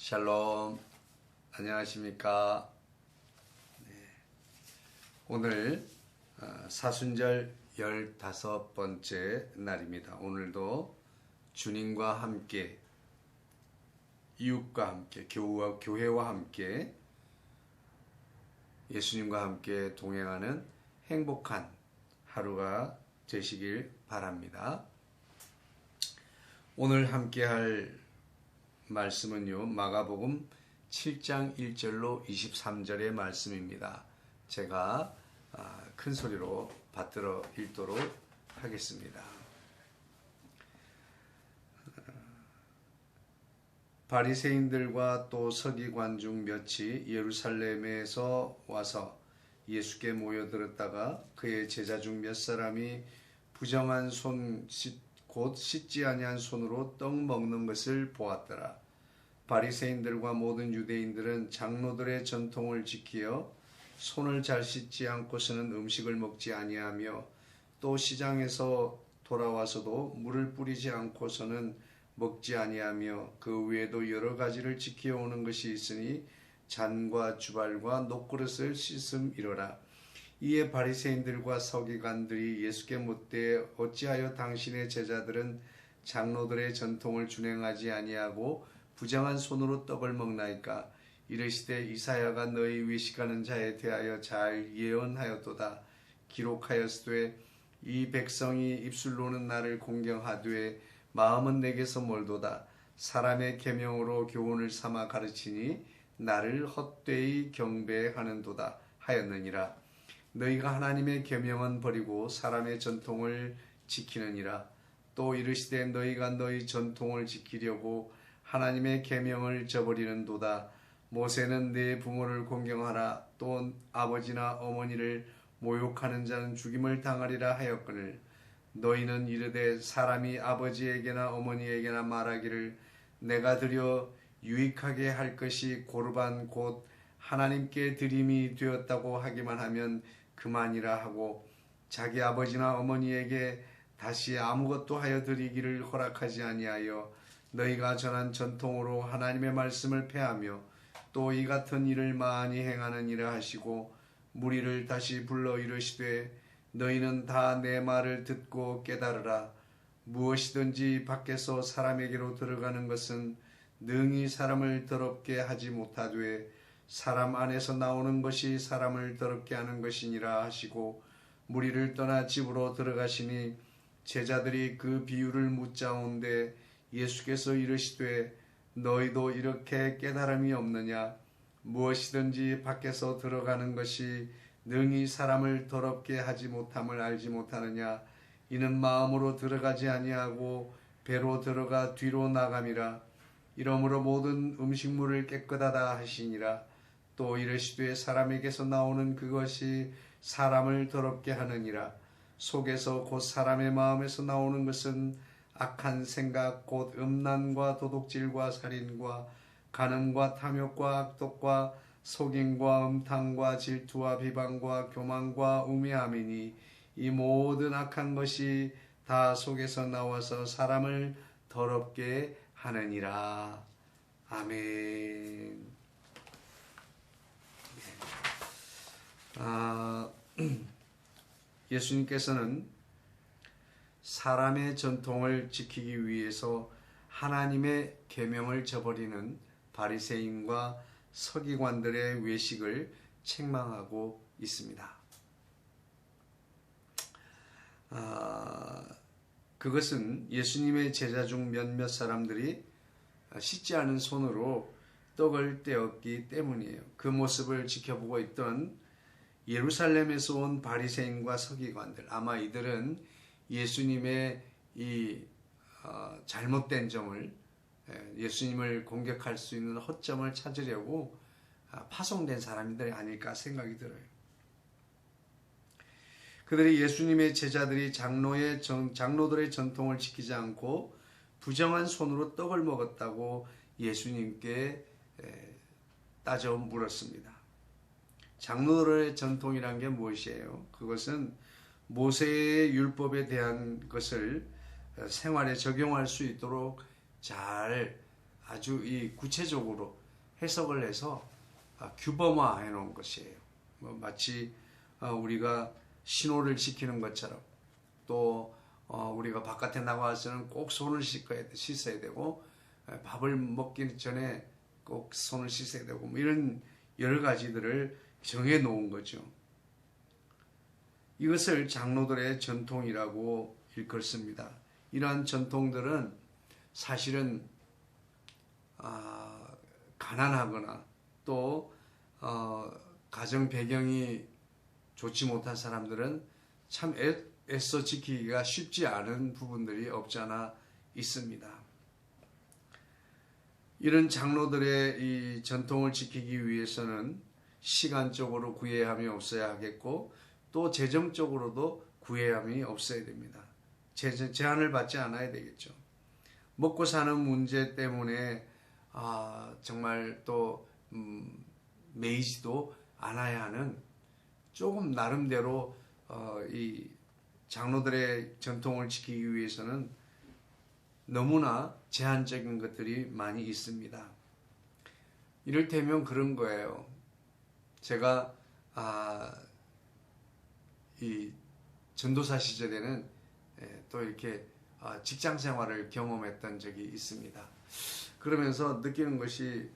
샬롬, 안녕하십니까. 오늘 사순절 15번째 날입니다. 오늘도 주님과 함께, 이웃과 함께, 교회와 함께, 예수님과 함께 동행하는 행복한 하루가 되시길 바랍니다. 오늘 함께 할 말씀은요, 마가복음 7장 1절로 23절의 말씀입니다. 제가 큰 소리로 받들어 읽도록 하겠습니다. 바리새인들과 또 서기관 중 몇이 예루살렘에서 와서 예수께 모여들었다가 그의 제자 중 몇 사람이 부정한 곧 씻지 아니한 손으로 떡 먹는 것을 보았더라. 바리새인들과 모든 유대인들은 장로들의 전통을 지키어 손을 잘 씻지 않고서는 음식을 먹지 아니하며 또 시장에서 돌아와서도 물을 뿌리지 않고서는 먹지 아니하며 그 외에도 여러 가지를 지켜오는 것이 있으니 잔과 주발과 녹그릇을 씻음이로라. 이에 바리새인들과 서기관들이 예수께 묻되 어찌하여 당신의 제자들은 장로들의 전통을 준행하지 아니하고 부정한 손으로 떡을 먹나이까? 이르시되 이사야가 너희 외식하는 자에 대하여 잘 예언하였도다. 기록하였으되 이 백성이 입술로는 나를 공경하되 마음은 내게서 멀도다. 사람의 계명으로 교훈을 삼아 가르치니 나를 헛되이 경배하는도다 하였느니라. 너희가 하나님의 계명은 버리고 사람의 전통을 지키느니라. 또 이르시되 너희가 너희 전통을 지키려고 하나님의 계명을 저버리는도다. 모세는 내 부모를 공경하라. 또 아버지나 어머니를 모욕하는 자는 죽임을 당하리라 하였거늘 너희는 이르되 사람이 아버지에게나 어머니에게나 말하기를 내가 드려 유익하게 할 것이 고르반 곧 하나님께 드림이 되었다고 하기만 하면 그만이라 하고 자기 아버지나 어머니에게 다시 아무것도 하여 드리기를 허락하지 아니하여 너희가 전한 전통으로 하나님의 말씀을 폐하며 또 이 같은 일을 많이 행하느니라 하시고 무리를 다시 불러 이르시되 너희는 다 내 말을 듣고 깨달으라. 무엇이든지 밖에서 사람에게로 들어가는 것은 능히 사람을 더럽게 하지 못하되 사람 안에서 나오는 것이 사람을 더럽게 하는 것이니라 하시고 무리를 떠나 집으로 들어가시니 제자들이 그 비유를 묻자온데 예수께서 이르시되 너희도 이렇게 깨달음이 없느냐? 무엇이든지 밖에서 들어가는 것이 능히 사람을 더럽게 하지 못함을 알지 못하느냐? 이는 마음으로 들어가지 아니하고 배로 들어가 뒤로 나감이라. 이러므로 모든 음식물을 깨끗하다 하시니라. 또 이르시되 사람에게서 나오는 그것이 사람을 더럽게 하느니라. 속에서 곧 사람의 마음에서 나오는 것은 악한 생각 곧 음란과 도둑질과 살인과 간음과 탐욕과 악독과 속임과 음탕과 질투와 비방과 교만과 우매함이니 이 모든 악한 것이 다 속에서 나와서 사람을 더럽게 하느니라. 아멘. 예수님께서는 사람의 전통을 지키기 위해서 하나님의 계명을 저버리는 바리새인과 서기관들의 외식을 책망하고 있습니다. 그것은 예수님의 제자 중 몇몇 사람들이 씻지 않은 손으로 떡을 떼었기 때문이에요. 그 모습을 지켜보고 있던 예루살렘에서 온 바리새인과 서기관들, 아마 이들은 예수님의 이 잘못된 점을, 예수님을 공격할 수 있는 허점을 찾으려고 파송된 사람들이 아닐까 생각이 들어요. 그들이 예수님의 제자들이 장로들의 전통을 지키지 않고 부정한 손으로 떡을 먹었다고 예수님께 따져 물었습니다. 장로들의 전통이란 게 무엇이에요? 그것은 모세의 율법에 대한 것을 생활에 적용할 수 있도록 잘 아주 이 구체적으로 해석을 해서 규범화해 놓은 것이에요. 마치 우리가 신호를 지키는 것처럼, 또 우리가 바깥에 나가서는 꼭 손을 씻어야 되고, 밥을 먹기 전에 꼭 손을 씻어야 되고, 뭐 이런 여러 가지들을 정해 놓은 거죠. 이것을 장로들의 전통이라고 일컫습니다. 이러한 전통들은 사실은 가난하거나 또 가정 배경이 좋지 못한 사람들은 참 애써 지키기가 쉽지 않은 부분들이 없지 않아 있습니다. 이런 장로들의 이 전통을 지키기 위해서는 시간적으로 구애함이 없어야 하겠고, 또 재정적으로도 구애함이 없어야 됩니다. 제한을 받지 않아야 되겠죠. 먹고 사는 문제 때문에 정말 또 매이지도 않아야 하는, 조금 나름대로 이 장로들의 전통을 지키기 위해서는 너무나 제한적인 것들이 많이 있습니다. 이를테면 그런 거예요. 제가 이 전도사 시절에는 또 이렇게 직장 생활을 경험했던 적이 있습니다. 그러면서 느끼는 것이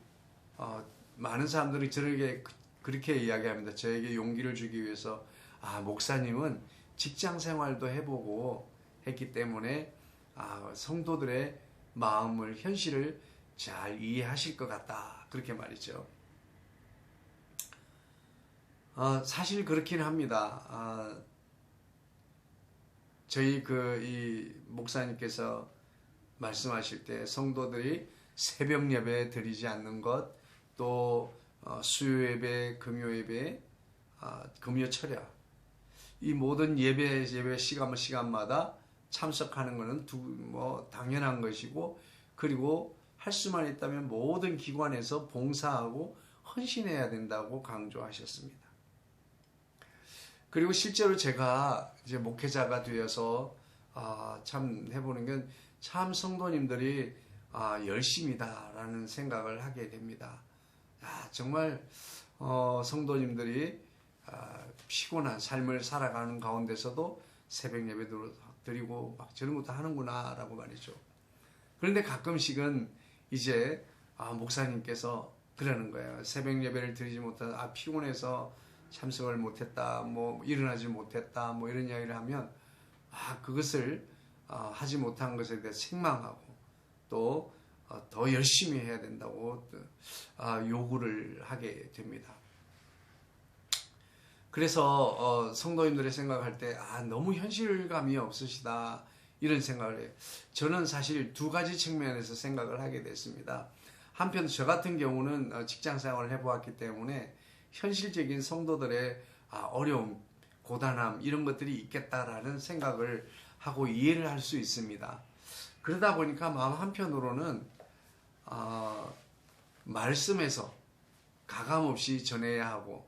많은 사람들이 저에게 그렇게 이야기합니다. 저에게 용기를 주기 위해서 목사님은 직장 생활도 해보고 했기 때문에 성도들의 마음을, 현실을 잘 이해하실 것 같다, 그렇게 말이죠. 사실 그렇긴 합니다. 저희 이 목사님께서 말씀하실 때 성도들이 새벽 예배 드리지 않는 것, 또 수요 예배, 금요 예배, 금요 철야, 이 모든 예배 시간마다 참석하는 것은 당연한 것이고, 그리고 할 수만 있다면 모든 기관에서 봉사하고 헌신해야 된다고 강조하셨습니다. 그리고 실제로 제가 이제 목회자가 되어서 참 해보는 건, 참 성도님들이 열심이다라는 생각을 하게 됩니다. 정말 성도님들이 피곤한 삶을 살아가는 가운데서도 새벽 예배도 드리고 막 저런 것도 하는구나라고 말이죠. 그런데 가끔씩은 이제 목사님께서 그러는 거예요. 새벽 예배를 드리지 못한, 피곤해서 참석을 못했다, 일어나지 못했다, 이런 이야기를 하면 그것을 하지 못한 것에 대해 생망하고, 또 더 열심히 해야 된다고 요구를 하게 됩니다. 그래서 성도님들의 생각할 때 너무 현실감이 없으시다, 이런 생각을 해요. 저는 사실 두 가지 측면에서 생각을 하게 됐습니다. 한편 저 같은 경우는 직장 생활을 해보았기 때문에 현실적인 성도들의 어려움, 고단함, 이런 것들이 있겠다라는 생각을 하고 이해를 할 수 있습니다. 그러다 보니까 마음 한편으로는 말씀에서 가감없이 전해야 하고,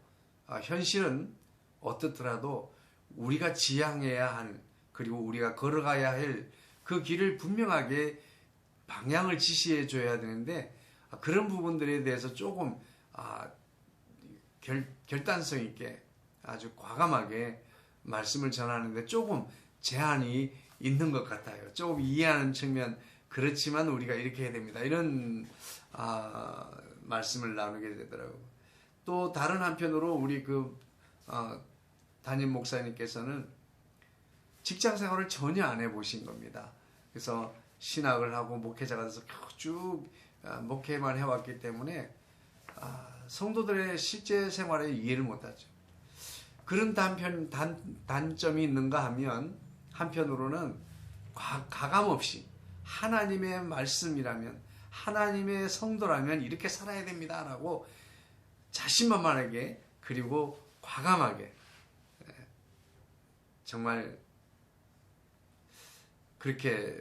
현실은 어떻더라도 우리가 지향해야 할, 그리고 우리가 걸어가야 할 그 길을 분명하게 방향을 지시해 줘야 되는데, 그런 부분들에 대해서 조금 결단성 있게 아주 과감하게 말씀을 전하는데 조금 제한이 있는 것 같아요. 조금 이해하는 측면, 그렇지만 우리가 이렇게 해야 됩니다, 이런 말씀을 나누게 되더라고요. 또 다른 한편으로 우리 담임 목사님께서는 직장 생활을 전혀 안 해보신 겁니다. 그래서 신학을 하고 목회자가 돼서 쭉 목회만 해왔기 때문에 성도들의 실제 생활에 이해를 못하죠. 그런 단점이 있는가 하면, 한편으로는 가감없이 하나님의 말씀이라면, 하나님의 성도라면 이렇게 살아야 됩니다라고 자신만만하게, 그리고 과감하게, 정말 그렇게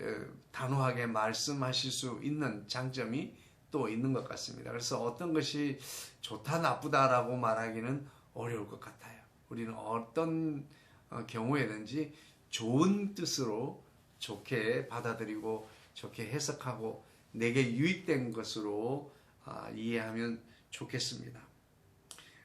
단호하게 말씀하실 수 있는 장점이 또 있는 것 같습니다. 그래서 어떤 것이 좋다 나쁘다라고 말하기는 어려울 것 같아요. 우리는 어떤 경우에든지 좋은 뜻으로 좋게 받아들이고 좋게 해석하고 내게 유익된 것으로 이해하면 좋겠습니다.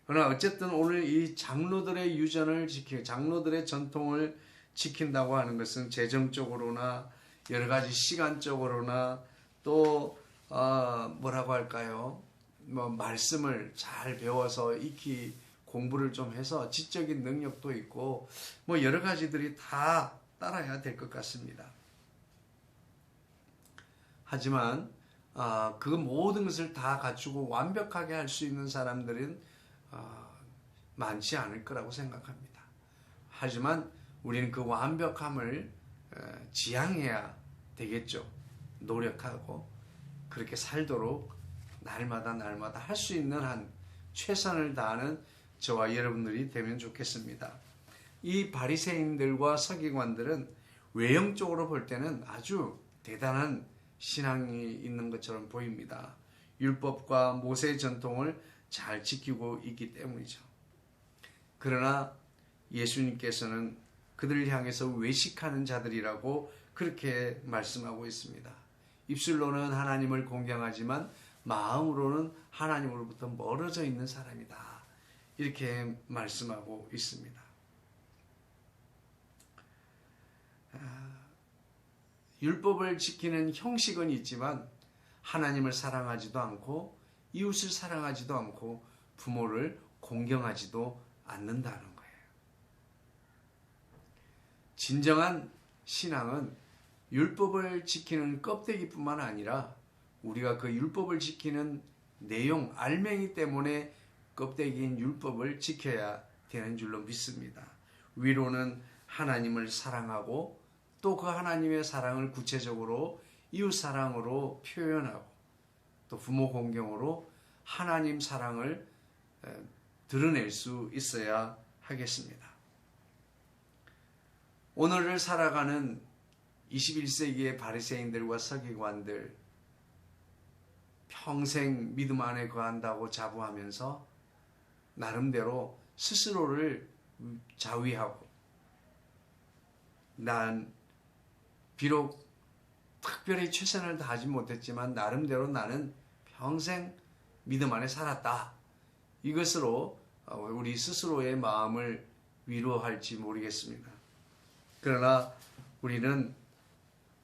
그러나 어쨌든 오늘 이 장로들의 유전을 장로들의 전통을 지킨다고 하는 것은 재정적으로나 여러 가지 시간적으로나 또 뭐라고 할까요? 말씀을 잘 배워서 익히 공부를 좀 해서 지적인 능력도 있고 여러 가지들이 다 따라야 될 것 같습니다. 하지만 그 모든 것을 다 갖추고 완벽하게 할 수 있는 사람들은 많지 않을 거라고 생각합니다. 하지만 우리는 그 완벽함을 지향해야 되겠죠. 노력하고 그렇게 살도록 날마다 할 수 있는 한 최선을 다하는 저와 여러분들이 되면 좋겠습니다. 이 바리새인들과 서기관들은 외형적으로 볼 때는 아주 대단한 신앙이 있는 것처럼 보입니다. 율법과 모세의 전통을 잘 지키고 있기 때문이죠. 그러나 예수님께서는 그들을 향해서 외식하는 자들이라고 그렇게 말씀하고 있습니다. 입술로는 하나님을 공경하지만 마음으로는 하나님으로부터 멀어져 있는 사람이다. 이렇게 말씀하고 있습니다. 율법을 지키는 형식은 있지만 하나님을 사랑하지도 않고 이웃을 사랑하지도 않고 부모를 공경하지도 않는다는 거예요. 진정한 신앙은 율법을 지키는 껍데기뿐만 아니라 우리가 그 율법을 지키는 내용, 알맹이 때문에 껍데기인 율법을 지켜야 되는 줄로 믿습니다. 위로는 하나님을 사랑하고 또 그 하나님의 사랑을 구체적으로 이웃 사랑으로 표현하고 또 부모 공경으로 하나님 사랑을 드러낼 수 있어야 하겠습니다. 오늘을 살아가는 21세기의 바리새인들과 서기관들 평생 믿음 안에 거한다고 자부하면서 나름대로 스스로를 자위하고 난 비록 특별히 최선을 다하지 못했지만 나름대로 나는 평생 믿음 안에 살았다. 이것으로 우리 스스로의 마음을 위로할지 모르겠습니다. 그러나 우리는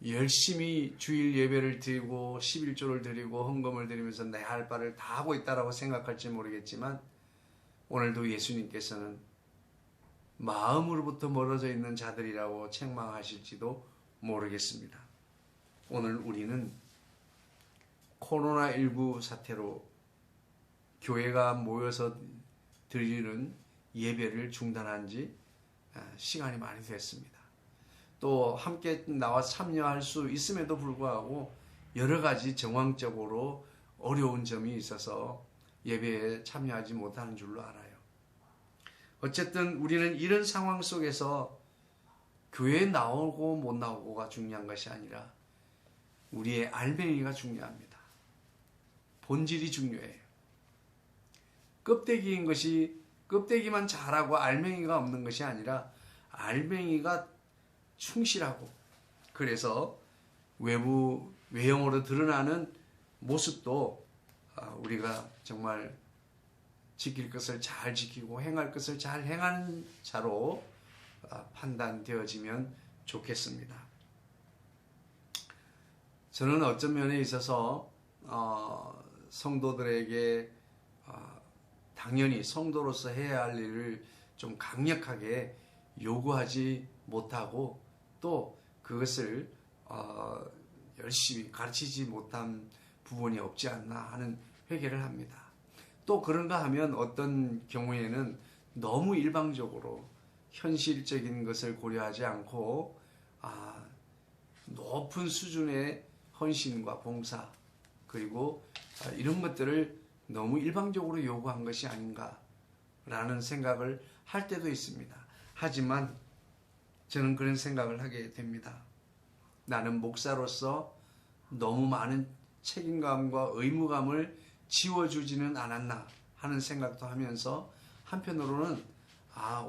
열심히 주일 예배를 드리고 11조를 드리고 헌금을 드리면서 내 할 바를 다 하고 있다라고 생각할지 모르겠지만 오늘도 예수님께서는 마음으로부터 멀어져 있는 자들이라고 책망하실지도 모르겠습니다. 오늘 우리는 코로나19 사태로 교회가 모여서 드리는 예배를 중단한 지 시간이 많이 됐습니다. 또 함께 나와 참여할 수 있음에도 불구하고 여러 가지 정황적으로 어려운 점이 있어서 예배에 참여하지 못하는 줄로 알아요. 어쨌든 우리는 이런 상황 속에서 교회에 나오고 못 나오고가 중요한 것이 아니라 우리의 알맹이가 중요합니다. 본질이 중요해요. 껍데기인 것이 껍데기만 잘하고 알맹이가 없는 것이 아니라 알맹이가 충실하고 그래서 외형으로 드러나는 모습도 우리가 정말 지킬 것을 잘 지키고 행할 것을 잘 행하는 자로 판단되어지면 좋겠습니다. 저는 어떤 면에 있어서 성도들에게 당연히 성도로서 해야 할 일을 좀 강력하게 요구하지 못하고 또 그것을 열심히 가르치지 못한 부분이 없지 않나 하는 회개를 합니다. 또 그런가 하면 어떤 경우에는 너무 일방적으로 현실적인 것을 고려하지 않고 높은 수준의 헌신과 봉사 그리고 이런 것들을 너무 일방적으로 요구한 것이 아닌가라는 생각을 할 때도 있습니다. 하지만 저는 그런 생각을 하게 됩니다. 나는 목사로서 너무 많은 책임감과 의무감을 지워주지는 않았나 하는 생각도 하면서 한편으로는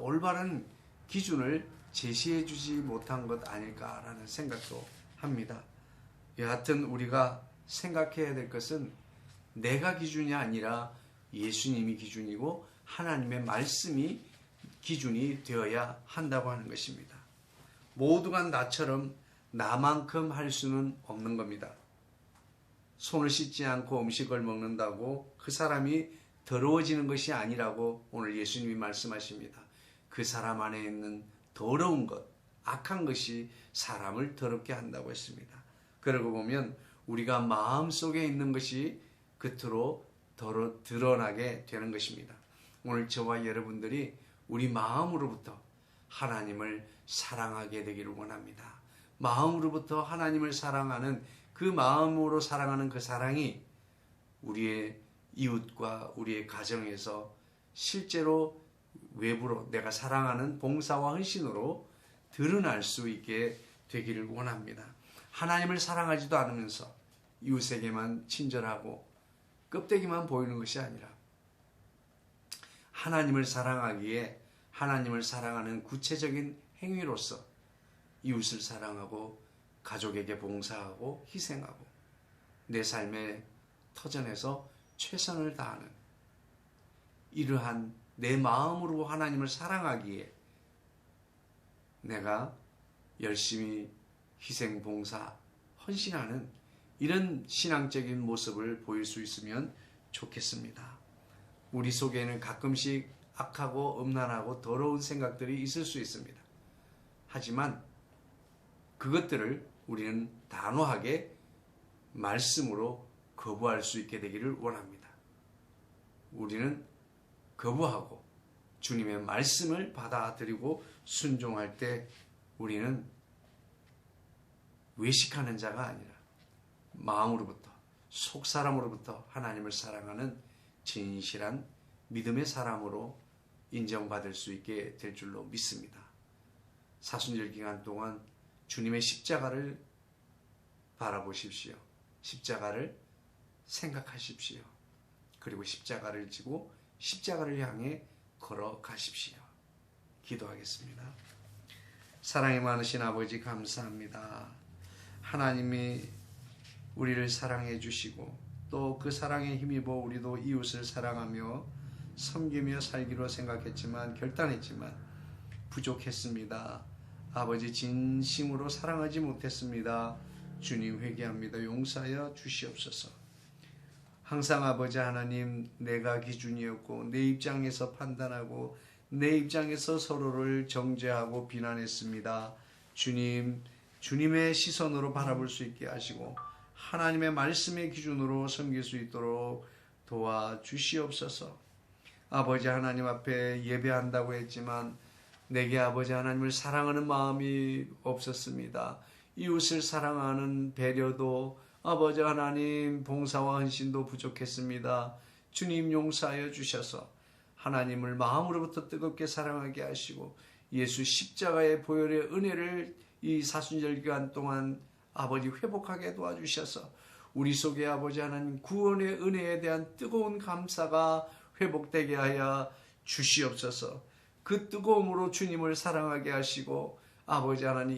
올바른 기준을 제시해주지 못한 것 아닐까라는 생각도 합니다. 여하튼 우리가 생각해야 될 것은 내가 기준이 아니라 예수님이 기준이고 하나님의 말씀이 기준이 되어야 한다고 하는 것입니다. 모두가 나처럼 나만큼 할 수는 없는 겁니다. 손을 씻지 않고 음식을 먹는다고 그 사람이 더러워지는 것이 아니라고 오늘 예수님이 말씀하십니다. 그 사람 안에 있는 더러운 것, 악한 것이 사람을 더럽게 한다고 했습니다. 그러고 보면 우리가 마음속에 있는 것이 겉으로 드러나게 되는 것입니다. 오늘 저와 여러분들이 우리 마음으로부터 하나님을 사랑하게 되기를 원합니다. 마음으로부터 하나님을 사랑하는 그 마음으로 사랑하는 그 사랑이 우리의 이웃과 우리의 가정에서 실제로 외부로 내가 사랑하는 봉사와 헌신으로 드러날 수 있게 되기를 원합니다. 하나님을 사랑하지도 않으면서 이웃에게만 친절하고 껍데기만 보이는 것이 아니라 하나님을 사랑하기에 하나님을 사랑하는 구체적인 행위로서 이웃을 사랑하고 가족에게 봉사하고 희생하고 내 삶의 터전에서 최선을 다하는 이러한 내 마음으로 하나님을 사랑하기에 내가 열심히 희생, 봉사, 헌신하는 이런 신앙적인 모습을 보일 수 있으면 좋겠습니다. 우리 속에는 가끔씩 악하고 음란하고 더러운 생각들이 있을 수 있습니다. 하지만 그것들을 우리는 단호하게 말씀으로 거부할 수 있게 되기를 원합니다. 우리는 거부하고 주님의 말씀을 받아들이고 순종할 때 우리는 외식하는 자가 아니라 마음으로부터 속사람으로부터 하나님을 사랑하는 진실한 믿음의 사람으로 인정받을 수 있게 될 줄로 믿습니다. 사순절 기간 동안 주님의 십자가를 바라보십시오. 십자가를 생각하십시오. 그리고 십자가를 지고 십자가를 향해 걸어가십시오. 기도하겠습니다. 사랑이 많으신 아버지 감사합니다. 하나님이 우리를 사랑해 주시고 또 그 사랑에 힘입어 우리도 이웃을 사랑하며 섬기며 살기로 생각했지만 결단했지만 부족했습니다. 아버지 진심으로 사랑하지 못했습니다. 주님 회개합니다. 용서하여 주시옵소서. 항상 아버지 하나님 내가 기준이었고 내 입장에서 판단하고 내 입장에서 서로를 정죄하고 비난했습니다. 주님, 주님의 시선으로 바라볼 수 있게 하시고 하나님의 말씀의 기준으로 섬길 수 있도록 도와주시옵소서. 아버지 하나님 앞에 예배한다고 했지만 내게 아버지 하나님을 사랑하는 마음이 없었습니다. 이웃을 사랑하는 배려도 아버지 하나님 봉사와 헌신도 부족했습니다. 주님 용서하여 주셔서 하나님을 마음으로부터 뜨겁게 사랑하게 하시고 예수 십자가의 보혈의 은혜를 이 사순절 기간 동안 아버지 회복하게 도와주셔서 우리 속에 아버지 하나님 구원의 은혜에 대한 뜨거운 감사가 회복되게 하여 주시옵소서. 그 뜨거움으로 주님을 사랑하게 하시고 아버지 하나님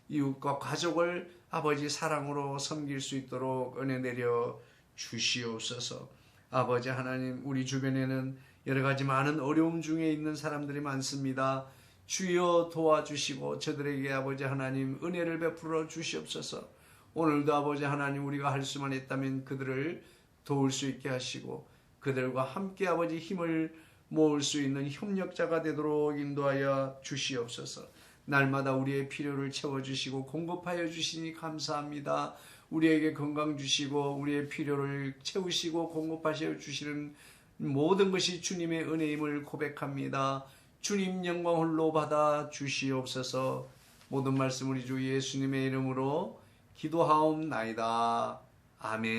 이웃과 가족을 아버지 사랑으로 섬길 수 있도록 은혜 내려 주시옵소서. 아버지 하나님 우리 주변에는 여러 가지 많은 어려움 중에 있는 사람들이 많습니다. 주여 도와주시고 저들에게 아버지 하나님 은혜를 베풀어 주시옵소서. 오늘도 아버지 하나님 우리가 할 수만 있다면 그들을 도울 수 있게 하시고 그들과 함께 아버지 힘을 모을 수 있는 협력자가 되도록 인도하여 주시옵소서. 날마다 우리의 필요를 채워주시고 공급하여 주시니 감사합니다. 우리에게 건강 주시고 우리의 필요를 채우시고 공급하여 주시는 모든 것이 주님의 은혜임을 고백합니다. 주님 영광 홀로 받아 주시옵소서. 모든 말씀 우리 주 예수님의 이름으로 기도하옵나이다. 아멘.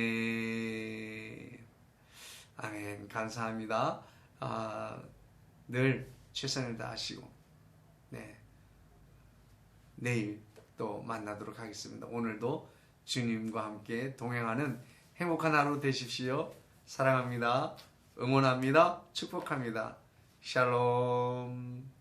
아멘. 감사합니다. 늘 최선을 다하시고 내일 또 만나도록 하겠습니다. 오늘도 주님과 함께 동행하는 행복한 하루 되십시오. 사랑합니다. 응원합니다. 축복합니다. 샬롬.